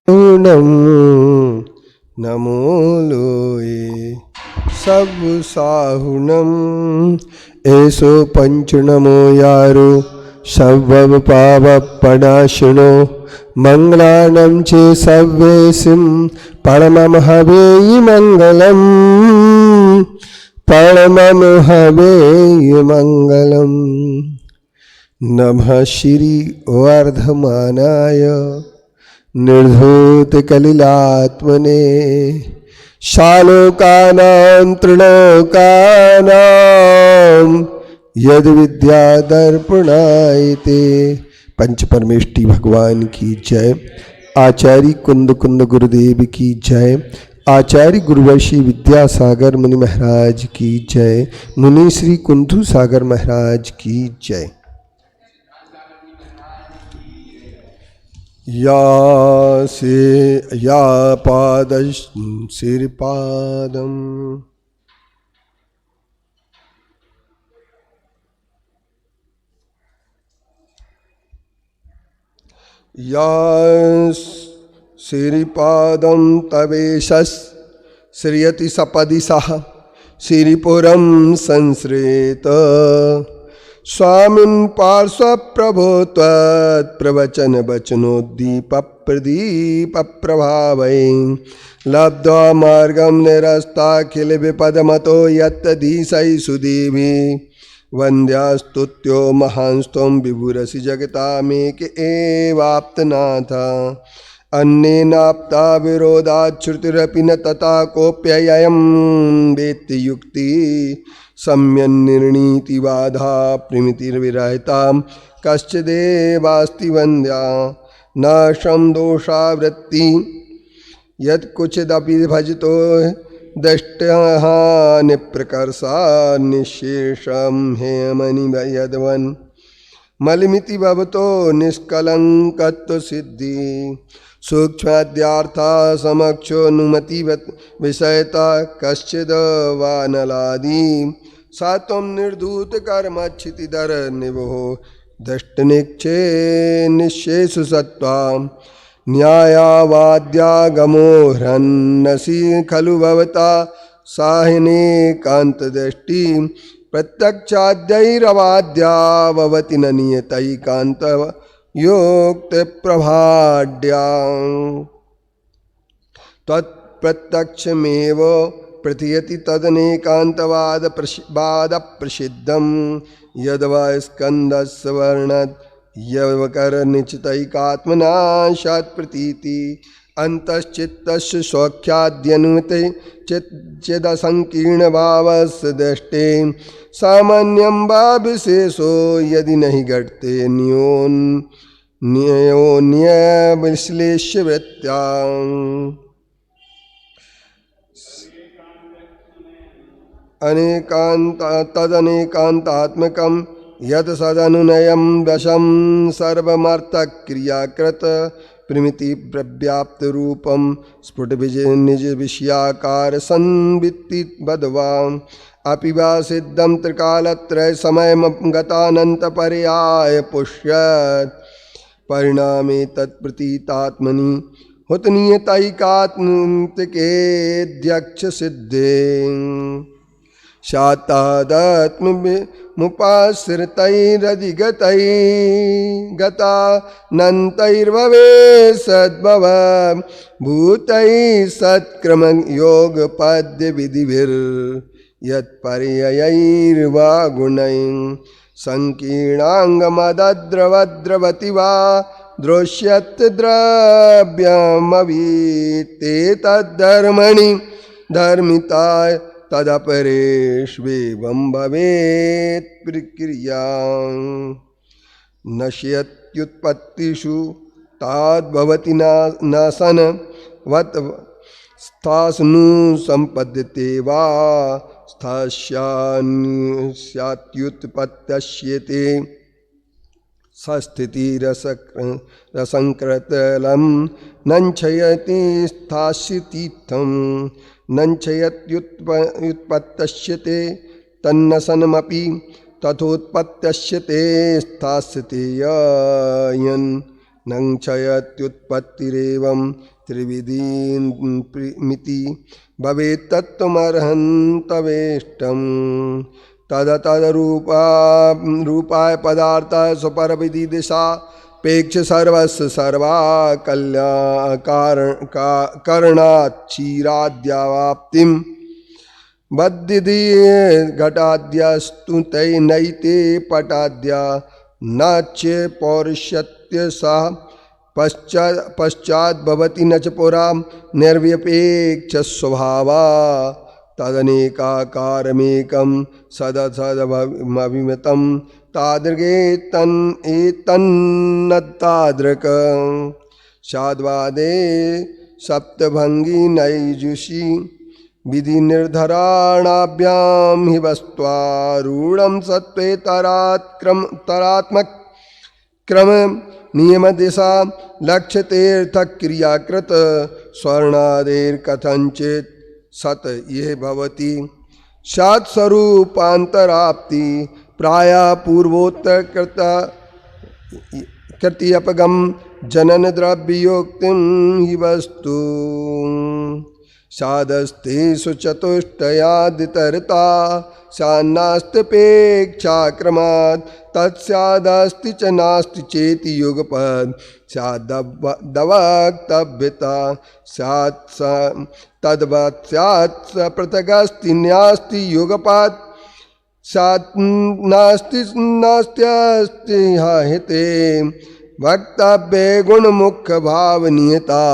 पूनम नमो लोये सब साहुनम ऐसो पंच नमो यारो सब पाव पनाशनो मंगलानम चे सव्वेसिम परमम हवेयि मंगलम परमम हवेयि मंगलम। नमः श्री वर्धमानाय निर्धूत कलिलात्मने शालोकानां त्रिलोकानां यद विद्या दर्पणायते। पंच परमेष्टि भगवान की जय। आचार्य कुंद कुंद गुरुदेव की जय। आचार्य गुरुवर्षी विद्यासागर मुनि महाराज की जय। मुनि श्री कुंथु सागर महाराज की जय। या पाद सिरपादम या सिरिपादम तवेशस श्रियति सपदि सह सिरिपुरम संश्रेत स्वामिन् पार्श्व प्रभो त्वत्प्रवचन वचनोद्दीप प्रदीप प्रभावै लब्ध्वा मार्गं निरस्ताखिल विपदमतो यत्तधीशै सुदेवी वन्द्यास्तुत्यो महांस्त्वं विभुरसि जगतामेक एवाप्तनाथ अन्येनाप्ता विरोधात् श्रुतिरपि न तथा कोऽप्ययं वेत्ति युक्ति सम्यन्निर्णीति बाधा प्रमितिर्विरहिता कश्चिदेवास्ति वन्द्या न शं दोषावृत्ति यत्कुचिदपि भजतो दष्ट्यः निप्रकर्षा निःशेषं हेमनि यद्वन् मलिमिति भवतो निष्कलङ्कत्व सिद्धि सूक्ष्माद्यार्था समक्षोनुमति विषयता कश्चिद वानलादि सा त्वं निर्धूत कर्मच्छितिधर निभो दष्टनिक्षे निःशेषु सत्त्वा न्यायावाद्यागमो ह्रन्नसि खलु भवता साहिनेकान्तदृष्टि प्रत्यक्षाद्यैरवाद्या भवति न नियतैकान्त योक्तप्रभाढ्या तत्प्रत्यक्षमेव प्रतीयति तदनेकान्तवाद प्रसिद्धं यद्वा स्कन्दस्य वर्णत् यवकरनिश्चितैकात्मनाशात् प्रतीति अन्तश्चित्तस्य सौख्याद्यनुमते चिदसंकीर्णभावस्य दृष्टे सामान्यं वा विशेषो यदि नहि घटते न्योन्यविश्लेष्यवृत्त्या तदनेकान्तात्मकं यत् सदनुनयं वशं सर्वमर्थक्रियाकृत प्रमितिव्याप्तरूपं स्फुटनिजविषयाकार संवित्ति बद्वा अपि वा सिद्धं त्रिकालत्रयसमयमगतानन्तपर्याय पुष्यत् परिणामे तत्प्रतीतात्मनि हुतनीयतैकात्मिकेऽध्यक्षसिद्धे शातादात्मविमुपाश्रितैरधिगतैर्गतानन्तैर्भवे सद्भव भूतैः सत्क्रमयोगपद्यविधिभिर्यत्पर्ययैर्वा गुणैः सङ्कीर्णाङ्गमदद्रवद्रवति वा दृश्यत् द्रव्यमवीते तद्धर्मणि धर्मिता तदपरेष्वेवं भवेत् प्रक्रिया नश्यत्युत्पत्तिषु ताद्भवति न सन वत् स्थास्नु संपद्यते वा स्थास्यात्युत्पत्त्यस्यते सस्थितिरसंकृतलं नञ्छयति स्थास्यतीर्थं नञ्छयत्युत्पत्तस्यते तन्नसनमपि तथोत्पत्तस्यते स्थास्यते यन् नං क्षयत्युत्पत्तिरेवं त्रिविधिमिति भवेत् तत्त्वमर्हन्तवेष्टम् तदतदरूपाय पदार्थाय स्वपरविधि दिशापेक्ष सर्वस्य सर्वा करणाच्छीराद्यावाप्तिं बद्धिदि घटाद्यस्तु तै नैते पटाद्या न च पौरुष्यत्य सा पश्चाद्भवति न च पुरा निर्व्यपेक्ष स्वभावा तदनेकाकारमेकं सदसदमभिमतं तादृगेतन्नतादृक् शाद्वादे सप्तभंगी नैजुषी विधि निर्धराणाभ्यां हि वस्त्वारूढ़ं सत्त्वे तरात्मक क्रम नियम दिशा लक्ष्य तीर्थ क्रियाकृत स्वर्णादेर कथंचित सत ये भवति सात स्वरूपांतराप्ति प्राया पूर्वोत्तर कृत्यपगम जनन द्रव्योक्तिं हि वस्तु सादस्तेषु चतुष्टयादितरता सान्नास्त्यपेक्षाक्रमात् तत्स्यादस्ति च नास्ति चेति युगपद स्यादवक्तव्यता स्यात् तद्वत् स्यात् पृथगस्ति न्यास्ति युगपद स्यात् नास्ति नास्त्यस्ति हिते वक्तव्ये गुणमुख्य भावनीयता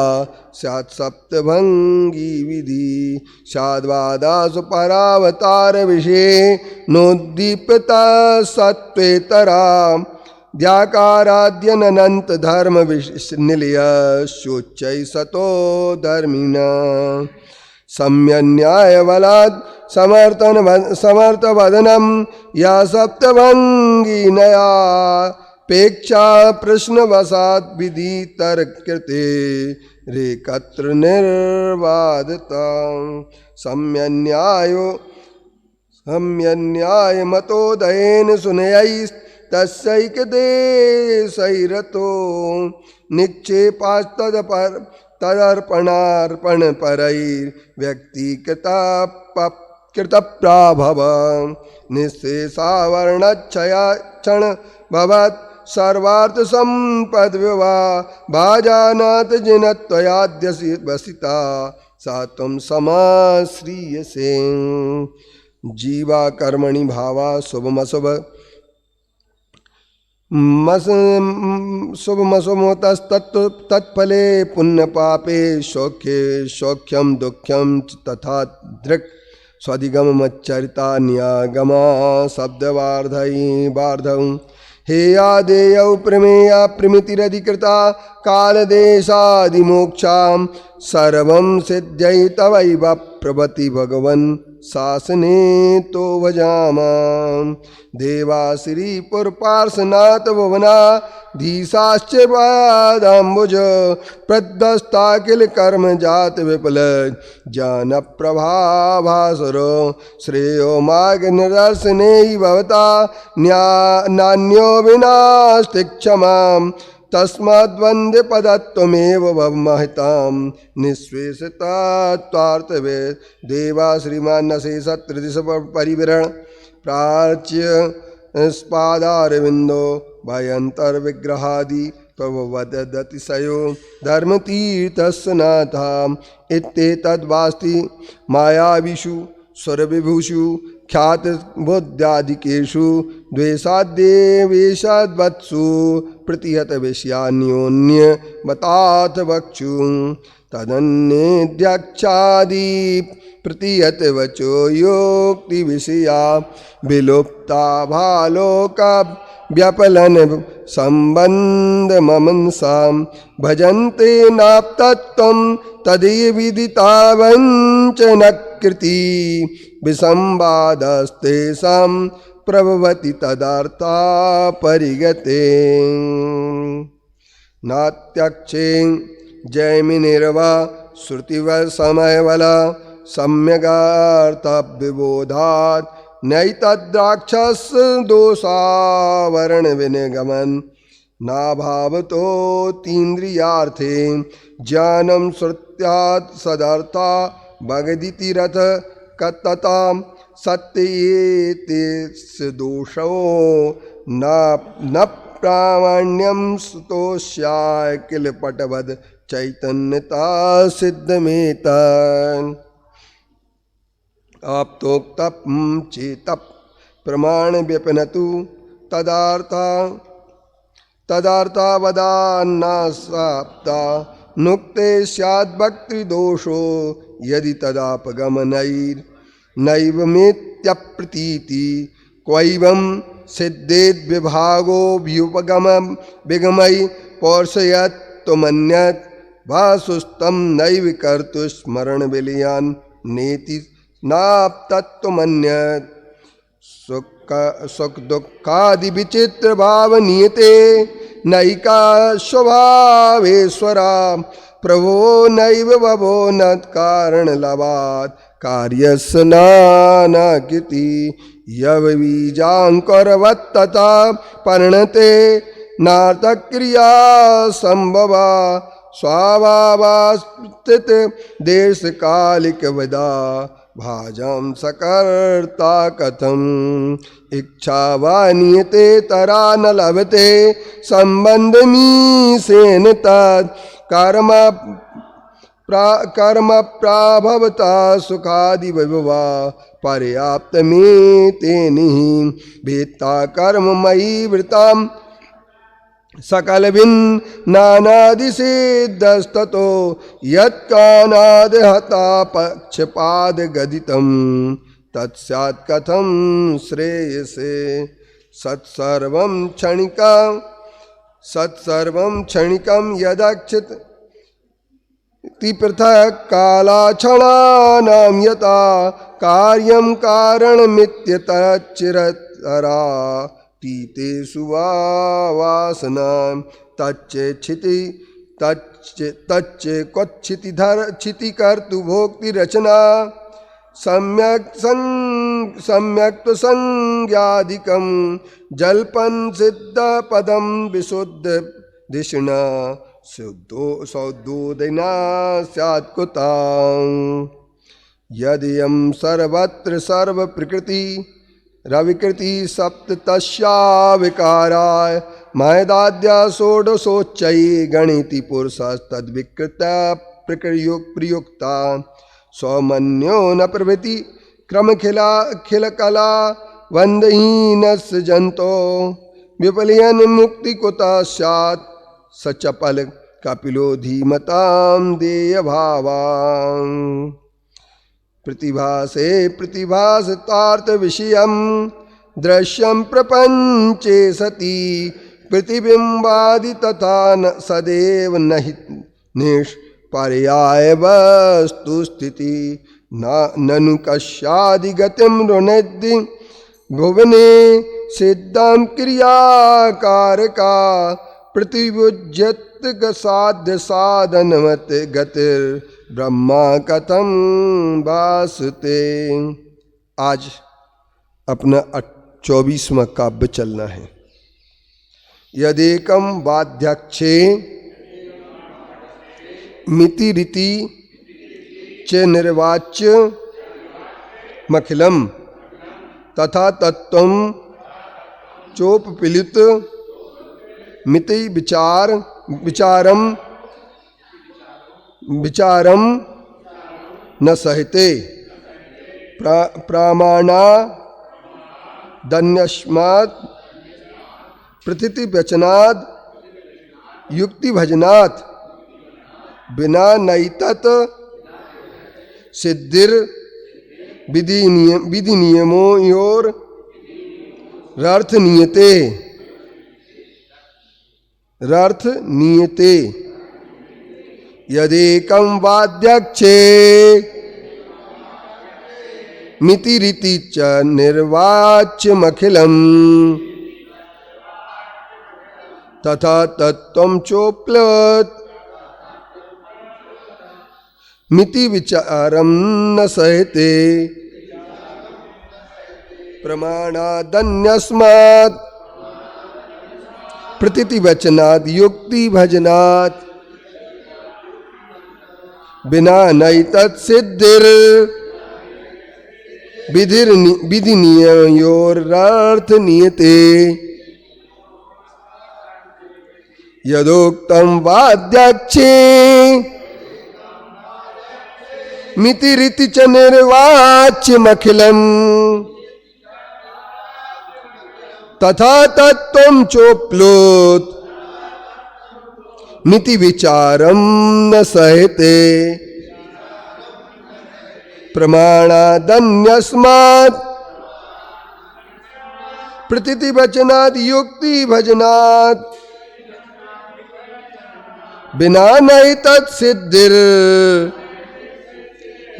स्यात् सप्तभंगी विधि साद्वादासु परावतार विषये नोद्दीप्यता सत्त्वेतरा द्याकाराद्यनन्त धर्म निलय शोच्चै सतो धर्मिणा सम्यन्यायबलात् समर्थवदनं या सप्तभंगी नया पेक्षा प्रश्नवशात् विधि तर्ककृते रेकत्र निर्वादता सम्यन्याय मतोदयेन सुनयैस्तस्यैकदेशैरतो निक्षेपास्तदर्पणार्पण परैर्व्यक्तिकृतप्राभव निःशेषावर्णच्छया क्षण भवत् सर्वार्थ संपद भाजानाथ जिन त्वयाद्यसि वसिता सा त्वं समाश्रियसे जीवा कर्मणि भावा शुभमशुभ तत्फले पुण्य पापे सौख्यम दुःखम तथा दृक् स्वधिगमच्चरिता न्यागमा शब्दवार्धौ हेयादेयौ प्रमेया प्रमितिरधिकृता कालदेशादिमोक्षां सर्वं सिद्ध्यै तवैव प्रभति भगवन् शासने तो भजामां देवाश्रीपुरपार्श्वनाथ भुवना धीशाश्च पादाम्बुज प्रद्वस्ता किल कर्म जात विपुल ज्ञान प्रभाभासुर श्रेयो मार्ग निदर्शने भवता नान्यो विनास्ति क्षमां तस्माद्वंदे पदत्वमेव भवमहितां निःश्वेषतात्वार्थवे देवा श्रीमान शेषत्रिदिश परिविरण प्राच्य स्पादारविंदो भयंतर्विग्रहादि प्रभवदतिशयो धर्मतीर्थस्य नाथा इत्येतद्वास्ति मायाविषु स्वरविभूषु ख्यात बुद्ध्यादिकेषु द्वेषाद्देवेशाद्वत्सु प्रतिहत विषयान्योन्य बताथ वक्षु तदन्येद्यक्षादि प्रतिहत वचो योक्ति विषया विलुप्ता भालोका व्यपलन संबंध ममंसां भजन्ते नाप्तत्वं तदीविदिता वञ्चनकृति विसंवादस्तेषां प्रभवति तदर्था परिगते नात्यक्षे जैमिनिर्वा श्रुतिवसमयबल सम्यगार्थविबोधात् नैतद्राक्षस दोषावरण विनिगमन नाभावतो तीन्द्रियार्थे ज्ञानं श्रुत्यात् सदर्था भगदिति रथ कततां सत्येते दोषो न प्रामाण्यं स्तोष्याय किल पटवद चैतन्यता सिद्धमेतन् आप्तोक्तप चेतप प्रमाण व्यपनतु तदार्थावदान्नासाप्ता नुक्ते स्याद्भक्तिदोषो यदि तदापगमनैर्नैवमेत्यप्रतीति क्वैवं सिद्धेद्विभागो व्युपगमं विगमै पौर्षयत्वमन्यत् भासुस्तं नैव कर्तुस्मरणविलयान् नेति नाप्तत्वमन्यत् सुख दुःखादि विचित्र भाव नियते नैका स्वभावेश्वरा प्रभो नैव भवो न कारण लवात् कार्यस्य नानाकृति यवबीजाङ्कुरवत्तथा परिणते नार्थक्रिया संभवा स्वाभावास्थित देशकालिकवदा भाजं सकर्ता कथम इच्छा वा नियते तरा न लभते संबंधमीशेन तत् कर्म प्राभवता सुखादि विभवा पर्याप्त में तेनि भेत्ता कर्ममयी वृताम सकलभिन् नानादिसिद्धस्ततो यत्कानाद् हता पक्षपादगदितं तत्स्यात् कथं श्रेयसे सत्सर्वं क्षणिकं यदक्षित पृथक् कालाक्षणानां यथा कार्यं कारणमित्यतचिरतरा तीतेषु वासना तच्च क्वचिति कर्तु भोक्ति रचना सम्यक् संज्ञादिकं जल्पन् सिद्ध पदं विशुद्ध दिशना सौदोदिना स्यात् कुतां यदियं सर्वत्र सर्वप्रकृति रविकृति सप्त तस्या विकाराय महदाद्या षोडशोच्चैः गणिति पुरुषस्तद्विकृत प्रयुक्ता सौमन्यो न प्रभृति क्रमखिलकला वन्दहीनस्य जन्तो विपलयन मुक्ति कुतः स्यात् सचपल कपिलो धीमतां देयभावां प्रतिभासे प्रतिभासतार्थ विषयं दृश्यं प्रपंचे सति प्रतिबिंबादि तथा न सदैव नहि निष्पर्याय वस्तु स्थिति ननु कस्यादि गतिं रुणद्धि भुवने सिद्धां क्रियाकारका प्रतिबुज्यत साध्य साधनवत गतिर ब्रह्मा कथम वासुते। आज अपना 24वां काव्य चलना है। यदेकम वाद्याक्षे मिति रीति च निर्वाच्य मखिलम तथा तत्वं चोपपिलित मिति विचारम न सहते प्रामाणा दन्यस्मात् प्रतीति वचनाद युक्ति भजनात् बिना नैतत सिद्धिर विधि नियमों योर रर्थ नियते यदेकं वाद्याक्षे मिति रीति च निर्वाच्यमखिलम् तथा तत्त्वं चोप्लवत् मिति विचारं न सहते प्रमाणादन्यस्मात् प्रतीति वचनात् युक्ति भजनात् बिना नैतत् सिद्धिर विधि नियमयोरर्थ नियते यदोक्तम वाद्याक्षे मिति रीति च निर्वाच्यमखिलम् तथा तत्त्वं चोप्लुत मिति विचारम न सहते प्रमाणादन्यस्मात् प्रतीति वचनात् युक्ति भजनात् बिना नैतत् सिद्धिर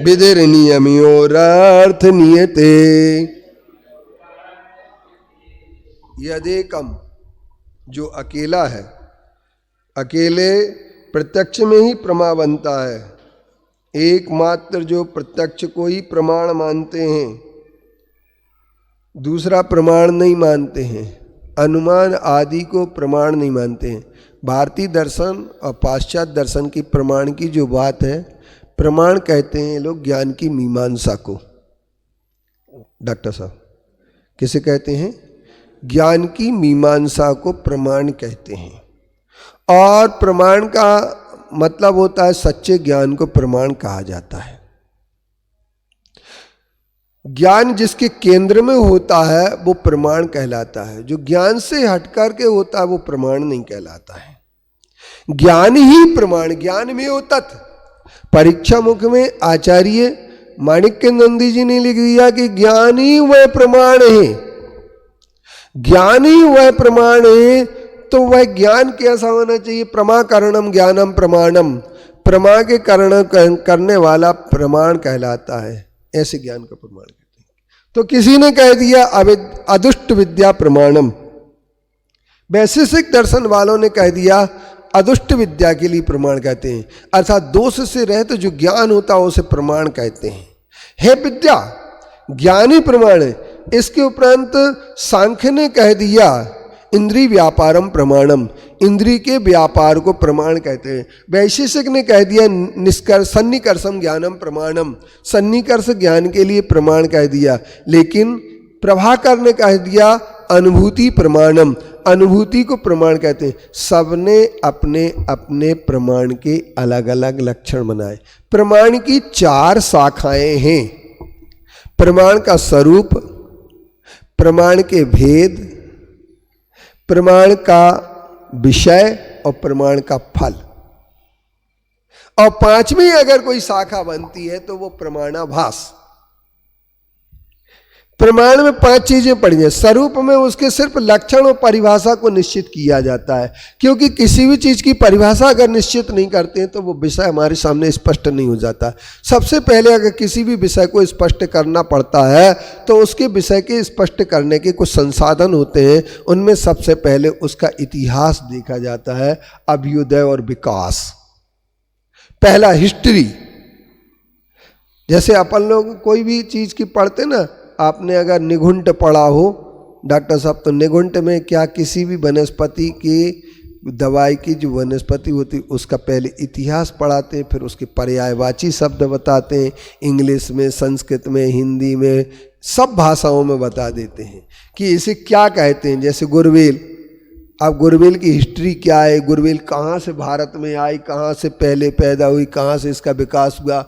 विधिर नियमयोरर्थ नियते। यदेकम, जो अकेला है, अकेले प्रत्यक्ष में ही प्रमा बनता है। एकमात्र जो प्रत्यक्ष को ही प्रमाण मानते हैं, दूसरा प्रमाण नहीं मानते हैं, अनुमान आदि को प्रमाण नहीं मानते हैं। भारतीय दर्शन और पाश्चात्य दर्शन की प्रमाण की जो बात है, प्रमाण कहते हैं लोग ज्ञान की मीमांसा को। डॉक्टर साहब किसे कहते हैं? ज्ञान की मीमांसा को प्रमाण कहते हैं। और प्रमाण का मतलब होता है, सच्चे ज्ञान को प्रमाण कहा जाता है। ज्ञान जिसके केंद्र में होता है वो प्रमाण कहलाता है। जो ज्ञान से हटकर के होता है वो प्रमाण नहीं कहलाता है। ज्ञान ही प्रमाण, ज्ञान में हो तत्। परीक्षा मुख में आचार्य माणिक्य नंदी जी ने लिख दिया कि ज्ञान ही वह प्रमाण है। ज्ञान ही वह प्रमाण है, तो वह ज्ञान कैसा होना चाहिए? प्रमा करणम ज्ञानम प्रमाणम, प्रमा के करण करने वाला प्रमाण कहलाता है। ऐसे ज्ञान का प्रमाण कहते हैं। तो किसी ने कह दिया अदुष्ट विद्या प्रमाणम, वैशेषिक दर्शन वालों ने कह दिया अदुष्ट विद्या के लिए प्रमाण कहते हैं, अर्थात दोष से रहित जो ज्ञान होता है उसे प्रमाण कहते हैं। है विद्या ज्ञान ही प्रमाण है। इसके उपरांत सांख्य ने कह दिया इंद्रिय व्यापारम प्रमाणम, इंद्रिय के व्यापार को प्रमाण कहते हैं। वैशेषिक ने कह दिया सन्निकर्षम ज्ञानम प्रमाणम, सन्निकर्ष ज्ञान के लिए प्रमाण कह दिया। लेकिन प्रभाकर ने कह दिया अनुभूति प्रमाणम, अनुभूति को प्रमाण कहते हैं। सबने अपने अपने प्रमाण के अलग अलग लक्षण बनाए। प्रमाण की 4 शाखाएं हैं। प्रमाण का स्वरूप, प्रमाण के भेद, प्रमाण का विषय और प्रमाण का फल। और 5वीं अगर कोई शाखा बनती है तो वो प्रमाणाभास। प्रमाण में 5 चीजें पड़ी हैं। स्वरूप में उसके सिर्फ लक्षण और परिभाषा को निश्चित किया जाता है, क्योंकि किसी भी चीज की परिभाषा अगर निश्चित नहीं करते हैं तो वो विषय हमारे सामने स्पष्ट नहीं हो जाता। सबसे पहले अगर किसी भी विषय को स्पष्ट करना पड़ता है तो उसके विषय के स्पष्ट करने के कुछ संसाधन होते हैं। उनमें सबसे पहले उसका इतिहास देखा जाता है, अभ्युदय और विकास। पहला हिस्ट्री। जैसे अपन लोग कोई भी चीज की पढ़ते ना, आपने अगर निघुंट पढ़ा हो डॉक्टर साहब, तो निघुंट में क्या किसी भी वनस्पति की दवाई की जो वनस्पति होती है उसका पहले इतिहास पढ़ाते हैं, फिर उसके पर्यायवाची शब्द बताते हैं। इंग्लिश में, संस्कृत में, हिंदी में, सब भाषाओं में बता देते हैं कि इसे क्या कहते हैं। जैसे गुरवेल, अब गुरवेल की हिस्ट्री क्या है, गुरवेल कहाँ से भारत में आई, कहाँ से पहले पैदा हुई, कहाँ से इसका विकास हुआ।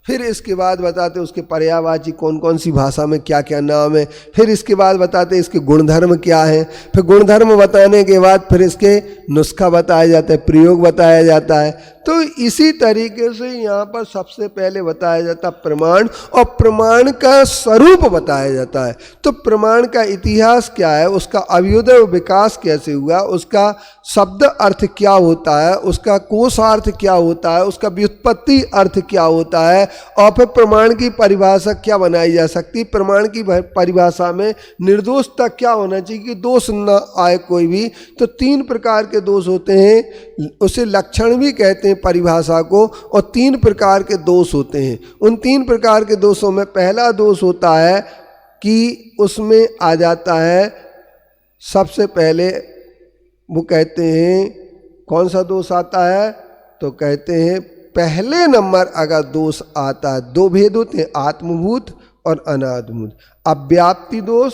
फिर इसके बाद बताते उसके पर्यायवाची कौन कौन सी भाषा में क्या क्या नाम है। फिर इसके बाद बताते इसके गुणधर्म क्या है। फिर गुणधर्म बताने के बाद फिर इसके नुस्खा बताया जाता है, प्रयोग बताया जाता है। तो इसी तरीके से यहाँ पर सबसे पहले बताया जाता है प्रमाण, और प्रमाण का स्वरूप बताया जाता है। तो प्रमाण का इतिहास क्या है, उसका अभ्युदय विकास कैसे हुआ, उसका शब्द अर्थ क्या होता है, उसका कोशार्थ क्या होता है, उसका व्युत्पत्ति अर्थ क्या होता है, और फिर प्रमाण की परिभाषा क्या बनाई जा सकती। प्रमाण की परिभाषा में निर्दोष तक क्या होना चाहिए कि दोष न आए कोई भी। तो 3 प्रकार के दोष होते हैं, उसे लक्षण भी कहते हैं परिभाषा को, और 3 प्रकार के दोष होते हैं। उन 3 प्रकार के दोषों में पहला दोष होता है कि उसमें आ जाता है सबसे पहले वो कहते हैं कौन सा दोष आता है, तो कहते हैं पहले नंबर अगर दोष आता है, दो भेद होते हैं, आत्मभूत और अनात्मभूत। अव्याप्ति दोष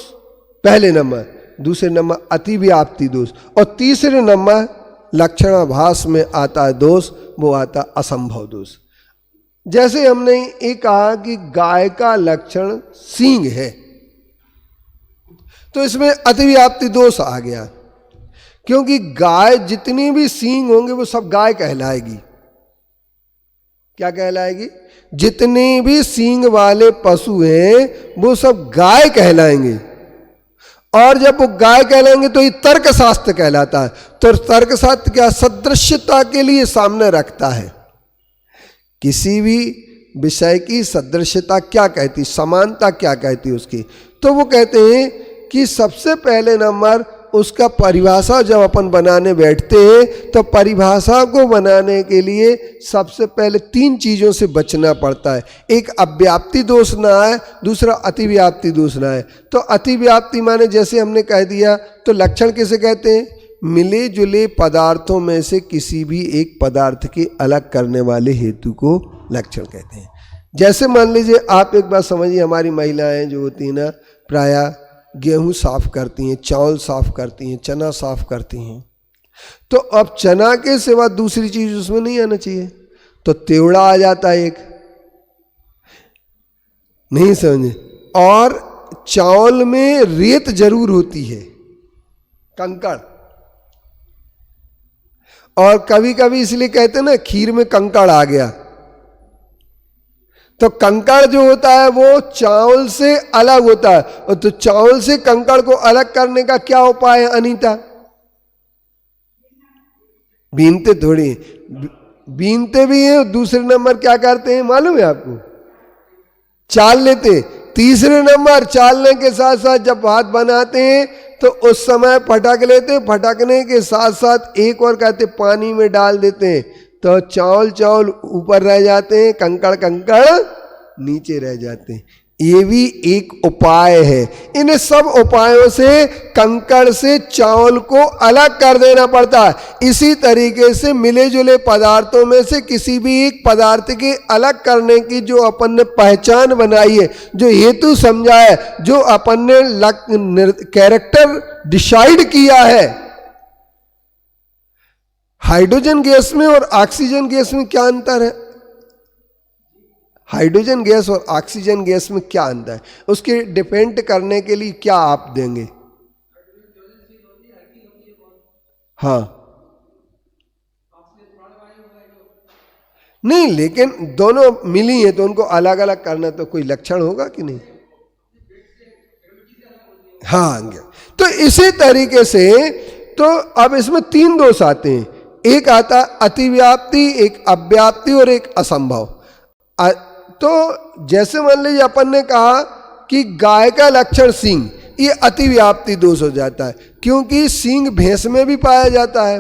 पहले नंबर, दूसरे नंबर अतिव्याप्ति दोष, और तीसरे नंबर लक्षणाभास में आता है दोष, वो आता असंभव दोष। जैसे हमने ये कहा कि गाय का लक्षण सींग है, तो इसमें अतिव्याप्ति दोष आ गया, क्योंकि गाय जितनी भी सींग होंगे वो सब गाय कहलाएगी। क्या कहलाएगी? जितने भी सींग वाले पशु हैं वो सब गाय कहलाएंगे। और जब वो गाय कहलाएंगे तो ये तर्क शास्त्र कहलाता है। तो तर्क शास्त्र क्या सदृश्यता के लिए सामने रखता है। किसी भी विषय की सदृश्यता क्या कहती, समानता क्या कहती उसकी, तो वो कहते हैं कि सबसे पहले नंबर उसका परिभाषा जब अपन बनाने बैठते हैं तो परिभाषा को बनाने के लिए सबसे पहले तीन चीज़ों से बचना पड़ता है। एक अव्याप्ति दोष ना आए, दूसरा अतिव्याप्ति दोष ना आए। तो अतिव्याप्ति माने जैसे हमने कह दिया, तो लक्षण किसे कहते हैं? मिले जुले पदार्थों में से किसी भी एक पदार्थ के अलग करने वाले हेतु को लक्षण कहते हैं। जैसे मान लीजिए आप एक बात समझिए, हमारी महिलाएं जो होती हैं ना, प्रायः गेहूं साफ करती हैं, चावल साफ करती हैं, चना साफ करती हैं। तो अब चना के सिवा दूसरी चीज उसमें नहीं आना चाहिए, तो तेवड़ा आ जाता है एक, नहीं समझे। और चावल में रेत जरूर होती है, कंकड़, और कभी कभी इसलिए कहते हैं ना खीर में कंकड़ आ गया। तो कंकड़ जो होता है वो चावल से अलग होता है, और तो चावल से कंकड़ को अलग करने का क्या उपाय है अनीता? बीनते थोड़ी, बीनते भी हैं। दूसरे नंबर क्या करते हैं मालूम है आपको? चाल लेते। तीसरे नंबर चालने के साथ साथ जब भात बनाते हैं तो उस समय फटक लेते, फटकने के साथ साथ एक और कहते पानी में डाल देते हैं, तो चावल ऊपर रह जाते हैं, कंकड़ नीचे रह जाते हैं। ये भी एक उपाय है। इन सब उपायों से कंकड़ से चावल को अलग कर देना पड़ता है। इसी तरीके से मिले जुले पदार्थों में से किसी भी एक पदार्थ के अलग करने की जो अपन ने पहचान बनाई है, जो हेतु समझा है, जो अपन ने कैरेक्टर डिसाइड किया है। हाइड्रोजन गैस में और ऑक्सीजन गैस में क्या अंतर है? हाइड्रोजन गैस और ऑक्सीजन गैस में क्या अंतर है? उसके डिपेंड करने के लिए क्या आप देंगे? हाँ, नहीं, लेकिन दोनों मिली है तो उनको अलग अलग करना तो कोई लक्षण होगा कि नहीं? हाँ, तो इसी तरीके से तो अब इसमें तीन दोष आते हैं। एक आता अतिव्याप्ति, एक अव्याप्ति और एक असंभव। तो जैसे मान लीजिए अपन ने कहा कि गाय का लक्षण सींग, ये अतिव्याप्ति दोष हो जाता है, क्योंकि सींग भैंस में भी पाया जाता है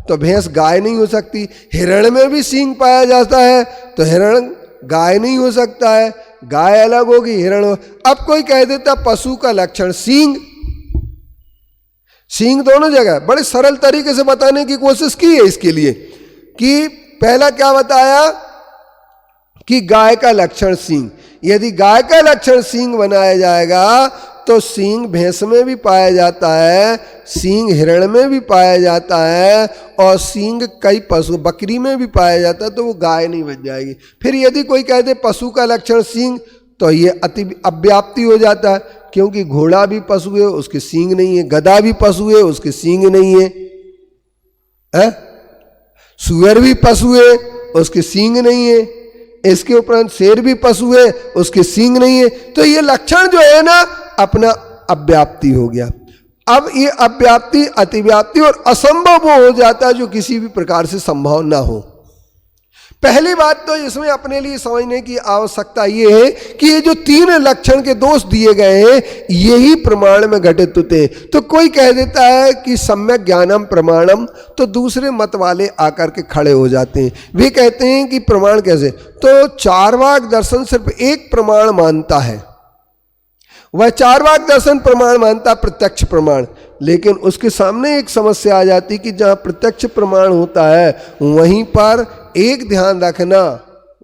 तो भैंस गाय नहीं हो सकती। हिरण में भी सींग पाया जाता है तो हिरण गाय नहीं हो सकता है, गाय अलग होगी, हिरण हो। अब कोई कह देता पशु का लक्षण सींग, सींग दोनों जगह। बड़े सरल तरीके से बताने की कोशिश की है इसके लिए कि पहला क्या बताया कि गाय का लक्षण सींग। यदि गाय का लक्षण सींग बनाया जाएगा तो सींग भैंस में भी पाया जाता है, सींग हिरण में भी पाया जाता है, और सींग कई पशु बकरी में भी पाया जाता है, तो वो गाय नहीं बन जाएगी। फिर यदि कोई कह दे पशु का लक्षण सींग, तो ये अव्याप्ति हो जाता है, क्योंकि घोड़ा भी पशु है उसके सींग नहीं है, गधा भी पशु है उसके सींग नहीं है, सुअर भी पशु है उसके सींग नहीं है, इसके उपरांत शेर भी पशु है उसके सींग नहीं है। तो ये लक्षण जो है ना अपना अव्याप्ति हो गया। अब ये अव्याप्ति, अतिव्याप्ति और असंभव वो हो जाता है जो किसी भी प्रकार से संभव ना हो। पहली बात तो इसमें अपने लिए समझने की आवश्यकता ये है कि ये जो तीन लक्षण के दोष दिए गए हैं यही प्रमाण में घटित होते हैं। तो कोई कह देता है कि सम्यक ज्ञानम प्रमाणम, तो दूसरे मत वाले आकर के खड़े हो जाते हैं। वे कहते हैं कि प्रमाण कैसे? तो चार्वाक दर्शन सिर्फ एक प्रमाण मानता है, वह चार्वाक दर्शन प्रमाण मानता प्रत्यक्ष प्रमाण। लेकिन उसके सामने एक समस्या आ जाती कि जहाँ प्रत्यक्ष प्रमाण होता है वहीं पर एक ध्यान रखना,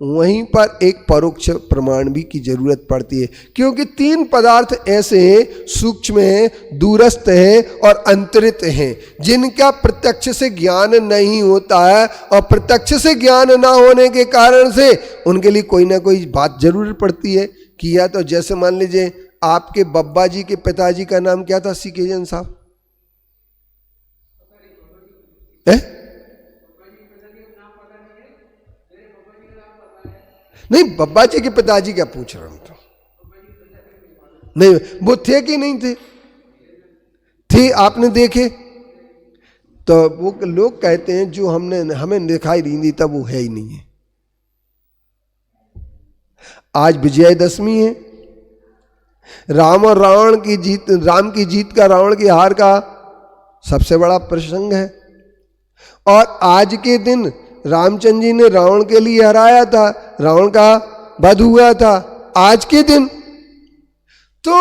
वहीं पर एक परोक्ष प्रमाण भी की जरूरत पड़ती है, क्योंकि तीन पदार्थ ऐसे हैं, सूक्ष्म हैं, दूरस्थ हैं और अंतरित हैं, जिनका प्रत्यक्ष से ज्ञान नहीं होता है, और प्रत्यक्ष से ज्ञान ना होने के कारण से उनके लिए कोई ना कोई बात जरूर पड़ती है कि या तो जैसे मान लीजिए आपके बब्बा जी के पिताजी का नाम क्या था सीके जैन साहब? नहीं, बब्बा जी के पिताजी क्या पूछ रहा हूं तो नहीं, वो थे कि नहीं थे? थे, आपने देखे? तो वो लोग कहते हैं जो हमें दिखाई नहीं दी तब वो है ही नहीं है। आज विजयदशमी है, राम और रावण की जीत, राम की जीत का, रावण की हार का सबसे बड़ा प्रसंग है। और आज के दिन रामचंद्र जी ने रावण के लिए हराया था, रावण का वध हुआ था आज के दिन। तो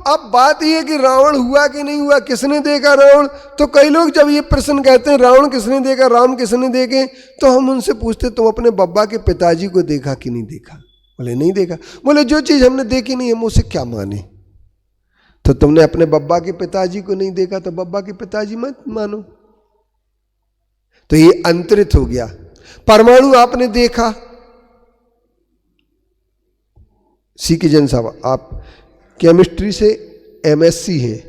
अब बात यह है कि रावण हुआ कि नहीं हुआ, किसने देखा रावण? तो कई लोग जब ये प्रश्न कहते हैं रावण किसने देखा, राम किसने देखे, तो हम उनसे पूछते तुम अपने बब्बा के पिताजी को देखा कि नहीं देखा? बोले नहीं देखा। बोले जो चीज हमने देखी नहीं हम उसे क्या माने? तो तुमने अपने बब्बा के पिताजी को नहीं देखा तो बब्बा के पिताजी मत मानो। तो ये अंतरित हो गया। परमाणु आपने देखा, सीके जैन साहब आप केमिस्ट्री से एमएससी हैं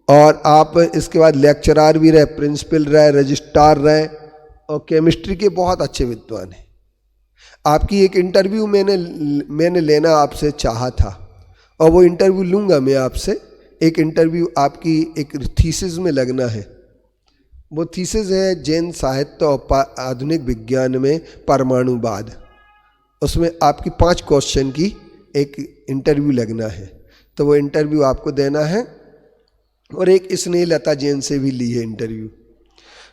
और आप इसके बाद लेक्चरर भी रहे, प्रिंसिपल रहे, रजिस्ट्रार रहे और केमिस्ट्री के बहुत अच्छे विद्वान हैं। आपकी एक इंटरव्यू मैंने लेना आपसे चाहा था और वो इंटरव्यू लूँगा मैं आपसे। एक इंटरव्यू आपकी एक थीसिस में लगना है। वो थीसिस है जैन साहित्य और आधुनिक विज्ञान में परमाणुवाद। उसमें आपकी 5 क्वेश्चन की एक इंटरव्यू लगना है, तो वो इंटरव्यू आपको देना है। और एक स्नेहलता जैन से भी ली है इंटरव्यू।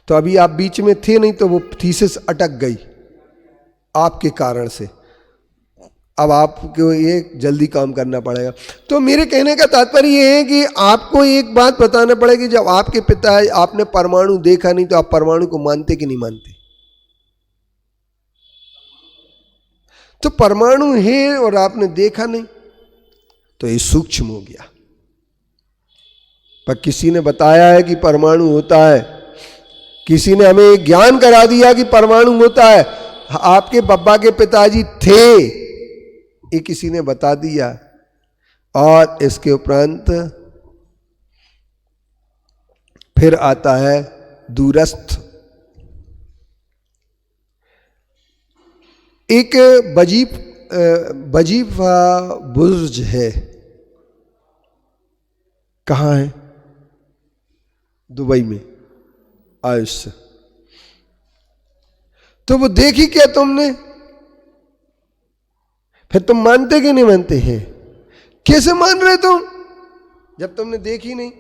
तो अभी आप बीच में थे नहीं तो वो थीसिस अटक गई आपके कारण से। अब आपको ये जल्दी काम करना पड़ेगा। तो मेरे कहने का तात्पर्य ये है कि आपको एक बात बताना पड़ेगी, जब आपके पिता आपने परमाणु देखा नहीं तो आप परमाणु को मानते कि नहीं मानते? तो परमाणु है और आपने देखा नहीं तो ये सूक्ष्म हो गया। पर किसी ने बताया है कि परमाणु होता है, किसी ने हमें ज्ञान करा दिया कि परमाणु होता है। आपके बब्बा के पिताजी थे, ये किसी ने बता दिया। और इसके उपरांत फिर आता है दूरस्थ। एक बजीफा बुर्ज है, कहाँ है? दुबई में, आयुष। तो वो देखी क्या तुमने? फिर तुम मानते कि नहीं मानते हैं? कैसे मान रहे तुम जब तुमने देखी नहीं?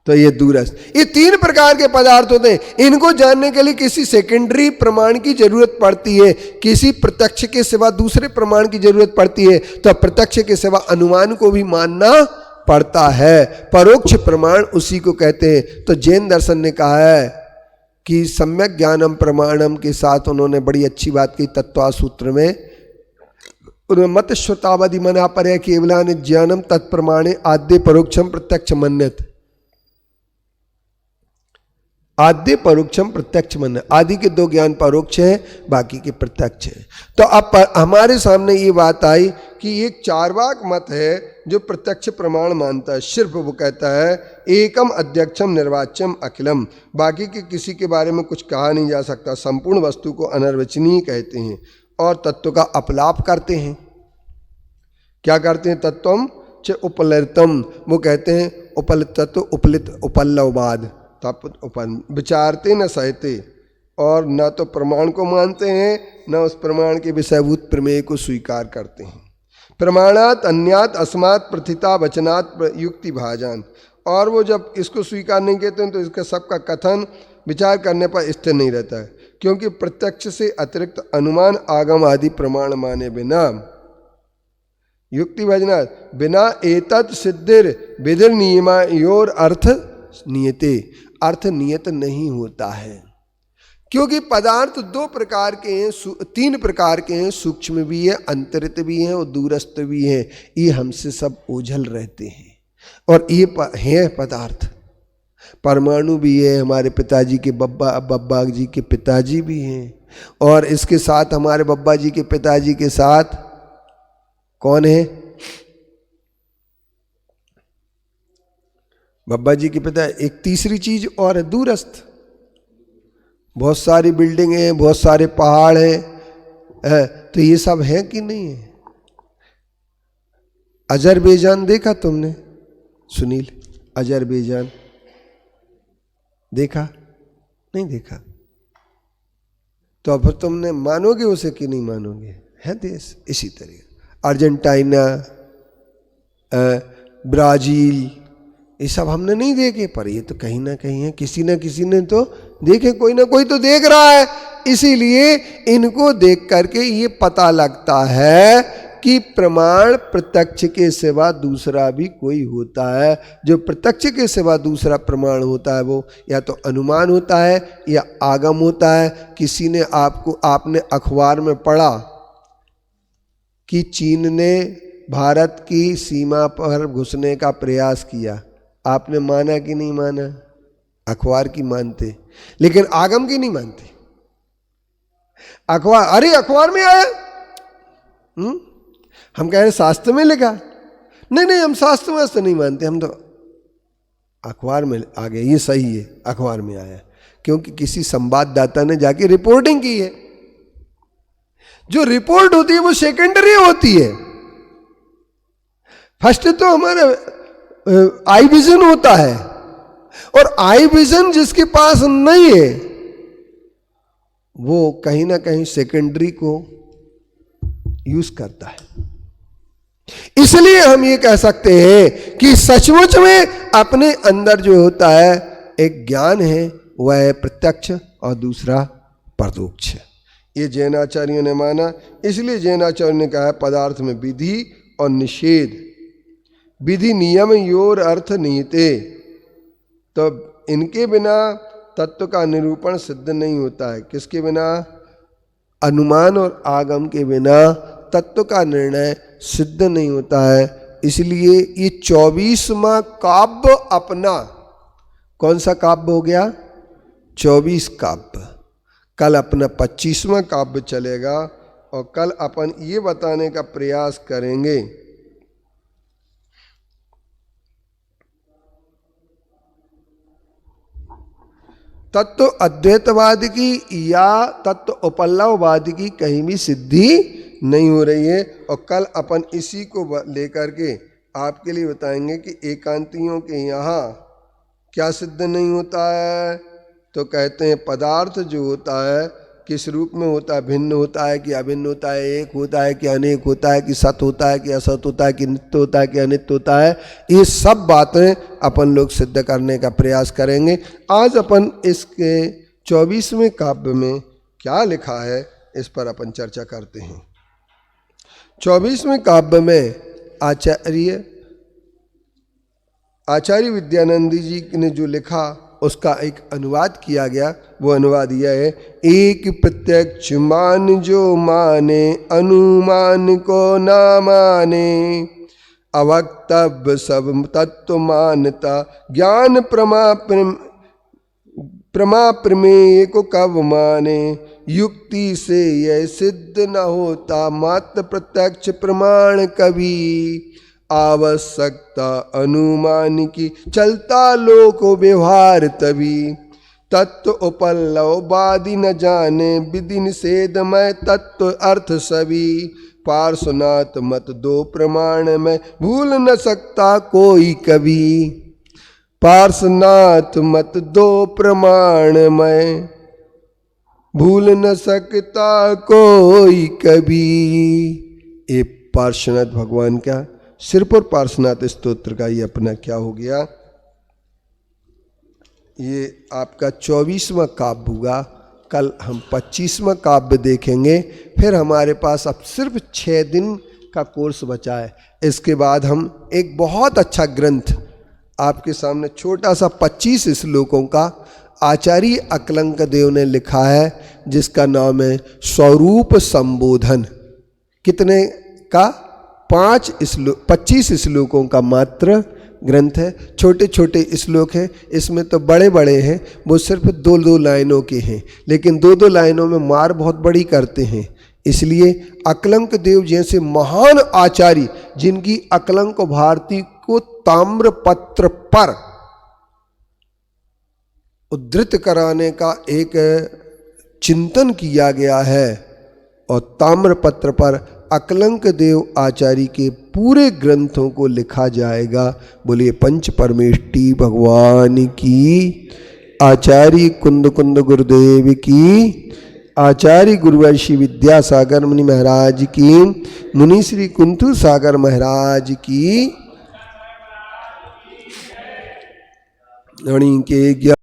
तो ये दूरस्थ। ये 3 प्रकार के पदार्थ होते हैं। इनको जानने के लिए किसी सेकेंडरी प्रमाण की जरूरत पड़ती है, किसी प्रत्यक्ष के सिवा दूसरे प्रमाण की जरूरत पड़ती है। तो प्रत्यक्ष के सिवा अनुमान को भी मानना पड़ता है। परोक्ष प्रमाण उसी को कहते हैं। तो जैन दर्शन ने कहा है कि सम्यक ज्ञानम प्रमाणम के साथ उन्होंने बड़ी अच्छी बात की तत्वा सूत्र में। मत श्रोतावधि मना पर है केवलान ज्ञानम तत्प्रमाणे आद्य परोक्षम प्रत्यक्ष मन्यत। आद्य परोक्षम प्रत्यक्ष मन। आदि के 2 ज्ञान परोक्ष हैं, बाकी के प्रत्यक्ष हैं। तो अब हमारे सामने ये बात आई कि एक चार्वाक मत है जो प्रत्यक्ष प्रमाण मानता है। सिर्फ वो कहता है एकम अध्यक्षम निर्वाच्यम अखिलम, बाकी के किसी के बारे में कुछ कहा नहीं जा सकता। संपूर्ण वस्तु को अनर्वचनीय कहते हैं और तत्व का अपलाप करते हैं। क्या करते हैं? तत्वम च उपलतम, वो कहते हैं उपलित तत्व, उपलित उपल्लववाद। विचारते न सहते और न तो प्रमाण को मानते हैं न उस प्रमाण के विषयभूत प्रमेय को स्वीकार करते हैं। प्रमाणात अन्यात अस्मात् प्रथिता वचनात् युक्ति भाजान। और वो जब इसको स्वीकार नहीं कहते हैं तो इसका सबका कथन विचार करने पर स्थिर नहीं रहता है, क्योंकि प्रत्यक्ष से अतिरिक्त अनुमान आगम आदि प्रमाण माने बिना युक्ति भजनात् बिना एतत् सिद्धिर विधिर नियमा योर अर्थ नियते, अर्थ नियत नहीं होता है। क्योंकि पदार्थ दो प्रकार के हैं, तीन प्रकार के हैं, सूक्ष्म भी है, अंतरित भी है और दूरस्थ भी है। ये हमसे सब ओझल रहते हैं और ये है पदार्थ। परमाणु भी है, हमारे पिताजी के बब्बा जी के पिताजी भी हैं, और इसके साथ हमारे बब्बा जी के पिताजी के साथ कौन है? बब्बा जी के पिता। एक तीसरी चीज और है, दूरस्थ। बहुत सारी बिल्डिंग है, बहुत सारे पहाड़ हैं, तो ये सब है कि नहीं है? अजरबैजान देखा तुमने सुनील? अजरबैजान देखा? नहीं देखा? तो अब तुमने मानोगे उसे कि नहीं मानोगे? है देश इसी तरह। अर्जेंटीना, ब्राजील, ये सब हमने नहीं देखे, पर ये तो कहीं ना कहीं है, किसी ना किसी ने तो देखे, कोई ना कोई तो देख रहा है। इसीलिए इनको देख करके ये पता लगता है कि प्रमाण प्रत्यक्ष के सिवा दूसरा भी कोई होता है। जो प्रत्यक्ष के सिवा दूसरा प्रमाण होता है वो या तो अनुमान होता है या आगम होता है। किसी ने आपने अखबार में पढ़ा कि चीन ने भारत की सीमा पर घुसने का प्रयास किया, आपने माना कि नहीं माना? अखबार की मानते, लेकिन आगम की नहीं मानते। अखबार, अरे अखबार में आया, हम कह रहे शास्त्र में लिखा, नहीं हम शास्त्र वास्त्र नहीं मानते, हम तो अखबार में आ गए, ये सही है, अखबार में आया, क्योंकि किसी संवाददाता ने जाके रिपोर्टिंग की है। जो रिपोर्ट होती है वो सेकेंडरी होती है। फर्स्ट तो हमारा आई विजन होता है, और आई विजन जिसके पास नहीं है वो कहीं ना कहीं सेकेंडरी को यूज करता है। इसलिए हम ये कह सकते हैं कि सचमुच में अपने अंदर जो होता है एक ज्ञान है, वह है प्रत्यक्ष और दूसरा परोक्ष। ये जैनाचार्यों ने माना। इसलिए जैनाचार्य ने कहा पदार्थ में विधि और निषेध, विधि नियम योर अर्थ नियते। तो इनके बिना तत्व का निरूपण सिद्ध नहीं होता है। किसके बिना? अनुमान और आगम के बिना तत्व का निर्णय सिद्ध नहीं होता है। इसलिए ये 24वां काव्य अपना, कौन सा काव्य हो गया? 24 काव्य। कल अपना 25वां काव्य चलेगा, और कल अपन ये बताने का प्रयास करेंगे तत्व अद्वैतवाद की या तत्व उपल्लववाद की कहीं भी सिद्धि नहीं हो रही है। और कल अपन इसी को लेकर के आपके लिए बताएंगे कि एकांतियों के यहाँ क्या सिद्ध नहीं होता है। तो कहते हैं पदार्थ जो होता है किस रूप में होता है? भिन्न होता है कि अभिन्न होता है? एक होता है कि अनेक होता है? कि सत होता है कि असत होता है? कि नित्य होता है कि अनित्य होता है? ये सब बातें अपन लोग सिद्ध करने का प्रयास करेंगे। आज अपन इसके 24वें काव्य में क्या लिखा है इस पर अपन चर्चा करते हैं। 24वें काव्य में आचार्य विद्यानंदी जी ने जो लिखा उसका एक अनुवाद किया गया। वो अनुवाद यह है, एक प्रत्यक्ष मान जो माने अनुमान को ना माने, अवक्तव्य सब तत्व मानता ज्ञान प्रमा प्रमेय को कब माने, युक्ति से यह सिद्ध न होता मात्र प्रत्यक्ष प्रमाण कभी, आवश्यकता अनुमान की चलता लोक व्यवहार तभी, तत्व उपल्लववादी न जाने विधि निषेध में तत्व अर्थ सभी, पार्श्वनाथ मत दो प्रमाण में भूल न सकता कोई कभी, पार्श्वनाथ मत दो प्रमाण में भूल न सकता कोई कभी। ये पार्श्वनाथ भगवान का सिर्फ और पार्श्वनाथ स्तोत्र का ये अपना क्या हो गया, ये आपका 24वां काव्य होगा। कल हम 25वां काव्य देखेंगे। फिर हमारे पास अब सिर्फ 6 दिन का कोर्स बचा है। इसके बाद हम एक बहुत अच्छा ग्रंथ आपके सामने छोटा सा 25 श्लोकों का आचार्य अकलंक देव ने लिखा है, जिसका नाम है स्वरूप संबोधन। कितने का? 25 श्लोकों का मात्र ग्रंथ है। छोटे छोटे श्लोक हैं, इसमें तो बड़े बड़े हैं, वो सिर्फ 2-2 लाइनों के हैं, लेकिन 2-2 लाइनों में मार बहुत बड़ी करते हैं। इसलिए अकलंक देव जैसे महान आचार्य, जिनकी अकलंक भारती को ताम्रपत्र पर उद्धृत कराने का एक चिंतन किया गया है, और ताम्रपत्र पर अकलंक देव आचार्य के पूरे ग्रंथों को लिखा जाएगा। बोलिए पंच परमेष्टि भगवान की, आचार्य कुंद कुंद गुरुदेव की, आचार्य गुरुवर्षि विद्यासागर मुनि महाराज की, मुनि श्री कुंतु सागर महाराज की। के